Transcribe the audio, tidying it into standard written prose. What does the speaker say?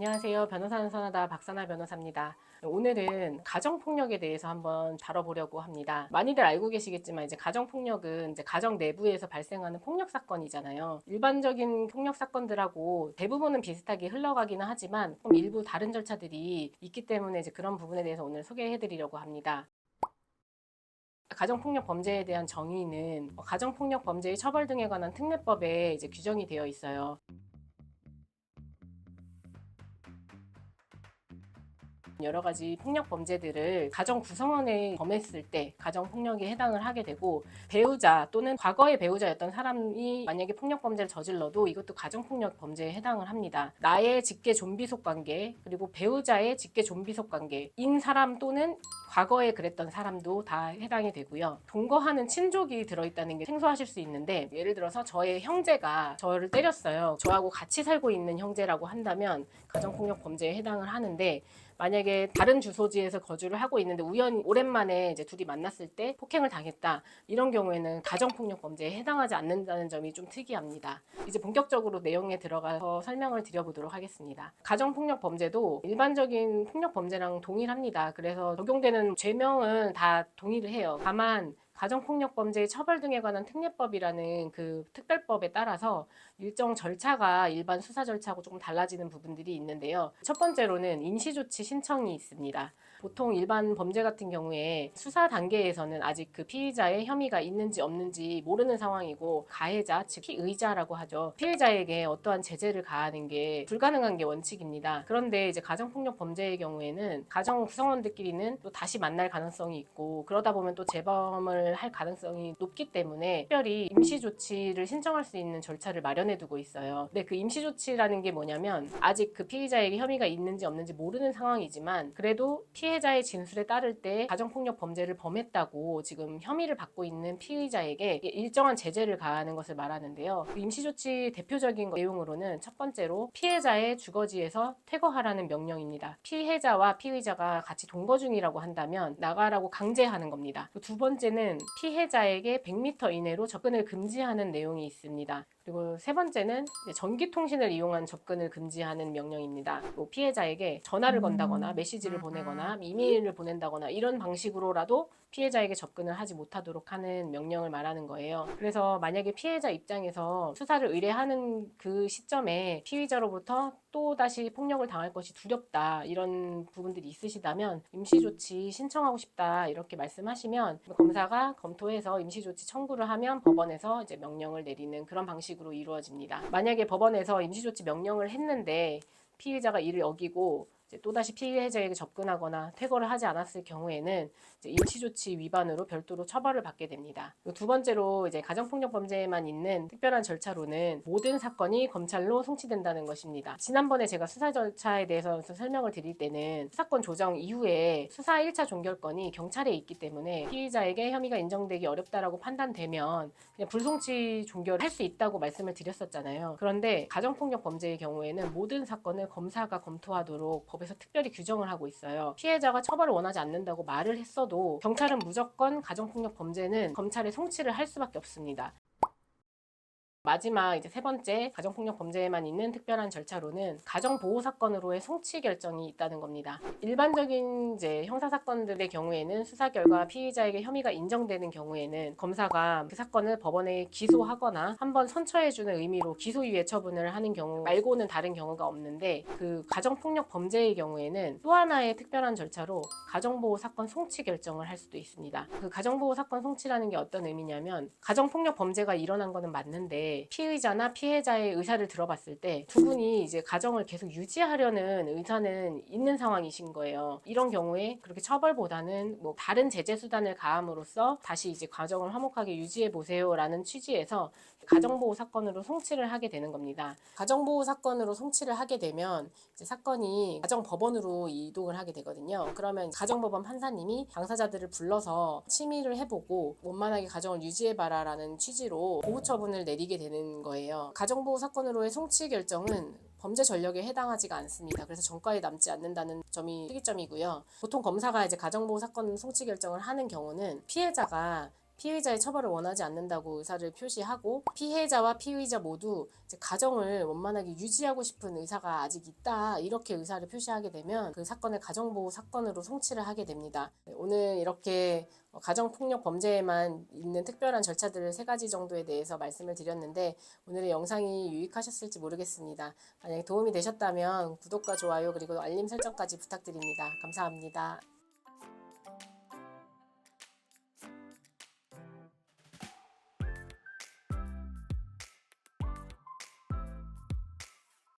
안녕하세요. 변호사는 선하다 박사나 변호사입니다. 오늘은 가정폭력에 대해서 한번 다뤄보려고 합니다. 많이들 알고 계시겠지만 이제 가정폭력은 이제 가정 내부에서 발생하는 폭력 사건이잖아요. 일반적인 폭력 사건들하고 대부분은 비슷하게 흘러가기는 하지만 일부 다른 절차들이 있기 때문에 이제 그런 부분에 대해서 오늘 소개해드리려고 합니다. 가정폭력 범죄에 대한 정의는 가정폭력 범죄의 처벌 등에 관한 특례법에 이제 규정이 되어 있어요. 여러 가지 폭력 범죄들을 가정 구성원에 범했을 때 가정 폭력에 해당을 하게 되고, 배우자 또는 과거의 배우자였던 사람이 만약에 폭력 범죄를 저질러도 이것도 가정 폭력 범죄에 해당을 합니다. 나의 직계 좀비속 관계 그리고 배우자의 직계 좀비속 관계인 사람 또는 과거에 그랬던 사람도 다 해당이 되고요. 동거하는 친족이 들어있다는 게 생소하실 수 있는데, 예를 들어서 저의 형제가 저를 때렸어요. 저하고 같이 살고 있는 형제라고 한다면 가정폭력 범죄에 해당을 하는데, 만약에 다른 주소지에서 거주를 하고 있는데 우연히 오랜만에 이제 둘이 만났을 때 폭행을 당했다, 이런 경우에는 가정폭력 범죄에 해당하지 않는다는 점이 좀 특이합니다. 이제 본격적으로 내용에 들어가서 설명을 드려보도록 하겠습니다. 가정폭력 범죄도 일반적인 폭력 범죄랑 동일합니다. 그래서 적용되는 죄명은 다 동일을 해요. 다만 가정폭력 범죄의 처벌 등에 관한 특례법이라는 그 특별법에 따라서 일정 절차가 일반 수사 절차하고 조금 달라지는 부분들이 있는데요. 첫 번째로는 임시조치 신청이 있습니다. 보통 일반 범죄 같은 경우에 수사 단계에서는 아직 그 피의자의 혐의가 있는지 없는지 모르는 상황이고, 가해자, 즉 피의자라고 하죠. 피해자에게 어떠한 제재를 가하는 게 불가능한 게 원칙입니다. 그런데 이제 가정폭력 범죄의 경우에는 가정 구성원들끼리는 또 다시 만날 가능성이 있고, 그러다 보면 또 재범을 할 가능성이 높기 때문에 특별히 임시조치를 신청할 수 있는 절차를 마련해 두고 있어요. 근데 그 임시조치라는 게 뭐냐면, 아직 그 피의자에게 혐의가 있는지 없는지 모르는 상황이지만 그래도 피해자의 진술에 따를 때 가정폭력 범죄를 범했다고 지금 혐의를 받고 있는 피의자에게 일정한 제재를 가하는 것을 말하는데요. 그 임시조치 대표적인 내용으로는 첫 번째로 피해자의 주거지에서 퇴거하라는 명령입니다. 피해자와 피의자가 같이 동거 중이라고 한다면 나가라고 강제하는 겁니다. 두 번째는 피해자에게 100m 이내로 접근을 금지하는 내용이 있습니다. 그리고 세 번째는 전기통신을 이용한 접근을 금지하는 명령입니다. 또 피해자에게 전화를 건다거나 메시지를 보내거나 이메일을 보낸다거나 이런 방식으로라도 피해자에게 접근을 하지 못하도록 하는 명령을 말하는 거예요. 그래서 만약에 피해자 입장에서 수사를 의뢰하는 그 시점에 피의자로부터 또다시 폭력을 당할 것이 두렵다, 이런 부분들이 있으시다면 임시조치 신청하고 싶다 이렇게 말씀하시면 검사가 검토해서 임시조치 청구를 하면 법원에서 이제 명령을 내리는 그런 방식으로 이루어집니다. 만약에 법원에서 임시조치 명령을 했는데 피의자가 이를 어기고 또다시 피해자에게 접근하거나 퇴거를 하지 않았을 경우에는 임시조치 위반으로 별도로 처벌을 받게 됩니다. 두 번째로 이제 가정폭력 범죄에만 있는 특별한 절차로는 모든 사건이 검찰로 송치된다는 것입니다. 지난번에 제가 수사 절차에 대해서 설명을 드릴 때는 수사권 조정 이후에 수사 1차 종결권이 경찰에 있기 때문에 피의자에게 혐의가 인정되기 어렵다라고 판단되면 그냥 불송치 종결할 수 있다고 말씀을 드렸었잖아요. 그런데 가정폭력 범죄의 경우에는 모든 사건을 검사가 검토하도록 법에서 특별히 규정을 하고 있어요. 피해자가 처벌을 원하지 않는다고 말을 했어도 경찰은 무조건 가정폭력 범죄는 검찰에 송치를 할 수밖에 없습니다. 마지막 이제 세 번째 가정폭력 범죄에만 있는 특별한 절차로는 가정보호 사건으로의 송치 결정이 있다는 겁니다. 일반적인 이제 형사 사건들의 경우에는 수사 결과 피의자에게 혐의가 인정되는 경우에는 검사가 그 사건을 법원에 기소하거나 한번 선처해주는 의미로 기소유예 처분을 하는 경우 말고는 다른 경우가 없는데, 그 가정폭력 범죄의 경우에는 또 하나의 특별한 절차로 가정보호 사건 송치 결정을 할 수도 있습니다. 그 가정보호 사건 송치라는 게 어떤 의미냐면, 가정폭력 범죄가 일어난 거는 맞는데 피의자나 피해자의 의사를 들어봤을 때 두 분이 이제 가정을 계속 유지하려는 의사는 있는 상황이신 거예요. 이런 경우에 그렇게 처벌보다는 뭐 다른 제재 수단을 가함으로써 다시 이제 가정을 화목하게 유지해 보세요라는 취지에서 가정보호 사건으로 송치를 하게 되는 겁니다. 가정보호 사건으로 송치를 하게 되면 이제 사건이 가정법원으로 이동을 하게 되거든요. 그러면 가정법원 판사님이 당사자들을 불러서 심의를 해보고 원만하게 가정을 유지해봐라라는 취지로 보호 처분을 내리게 되는 거예요. 가정보호 사건으로의 송치 결정은 범죄 전력에 해당하지가 않습니다. 그래서 전과에 남지 않는다는 점이 특이점이고요. 보통 검사가 이제 가정보호 사건 송치 결정을 하는 경우는 피해자가 피의자의 처벌을 원하지 않는다고 의사를 표시하고 피해자와 피의자 모두 이제 가정을 원만하게 유지하고 싶은 의사가 아직 있다 이렇게 의사를 표시하게 되면 그 사건을 가정보호 사건으로 송치를 하게 됩니다. 오늘 이렇게 가정폭력 범죄에만 있는 특별한 절차들 3가지 정도에 대해서 말씀을 드렸는데 오늘의 영상이 유익하셨을지 모르겠습니다. 만약에 도움이 되셨다면 구독과 좋아요 그리고 알림 설정까지 부탁드립니다. 감사합니다.